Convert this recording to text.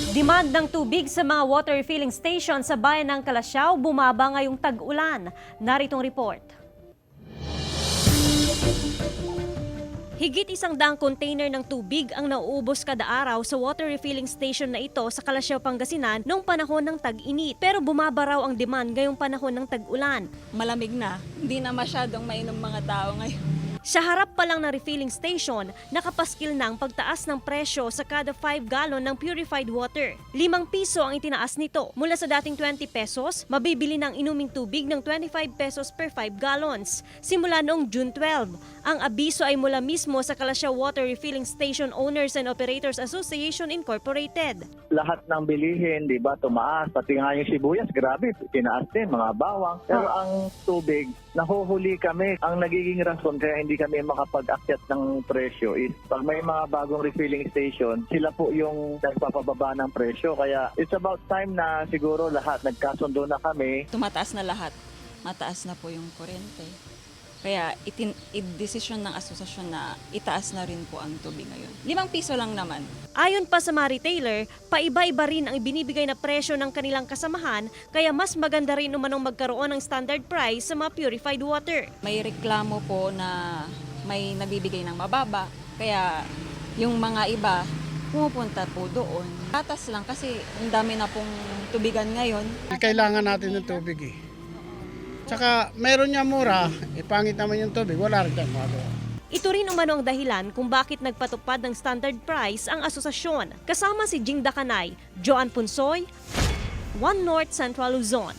Demand ng tubig sa mga water refilling station sa bayan ng Calasiao bumaba ngayong tag-ulan. Naritong report. Higit 100 container ng tubig ang nauubos kada araw sa water refilling station na ito sa Calasiao, Pangasinan noong panahon ng tag-init. Pero bumaba raw ang demand ngayong panahon ng tag-ulan. Malamig na, hindi na masyadong mainom mga tao ngayon. Sa harap pa lang ng refilling station, nakapaskil na ang pagtaas ng presyo sa kada 5 gallon ng purified water. 5 piso ang itinaas nito. Mula sa dating 20 pesos, mabibili ng inuming tubig ng 25 pesos per 5 gallons. Simula noong June 12, ang abiso ay mula mismo sa Calasiao Water Refilling Station Owners and Operators Association Incorporated. Lahat ng bilihin, di ba, tumaas. Pati nga yung sibuyas, grabe, tinaas din, mga bawang. Pero ang tubig, nahuhuli kami. Ang nagiging rason kaya hindi kami makapag-akyat ng presyo is pag may mga bagong refilling station, sila po yung nagpapababa ng presyo. Kaya it's about time na siguro lahat nagkasundo na kami. Tumataas na lahat. Mataas na po yung kuryente. Kaya desisyon ng asosasyon na itaas na rin po ang tubig ngayon. 5 piso lang naman. Ayon pa sa mga retailer, paiba-iba rin ang ibinibigay na presyo ng kanilang kasamahan, kaya mas maganda rin umanong magkaroon ng standard price sa mga purified water. May reklamo po na may nabibigay ng mababa. Kaya yung mga iba, pumupunta po doon. Tatas lang kasi ang dami na pong tubigan ngayon. Kailangan natin ng tubig eh. Tsaka meron niya mura, pangit naman yung tubig, wala rin tayong magawa. Ito rin umano ang dahilan kung bakit nagpatupad ng standard price ang asosasyon. Kasama si Jing Dakanay, Joan Punsoy, One North Central Luzon.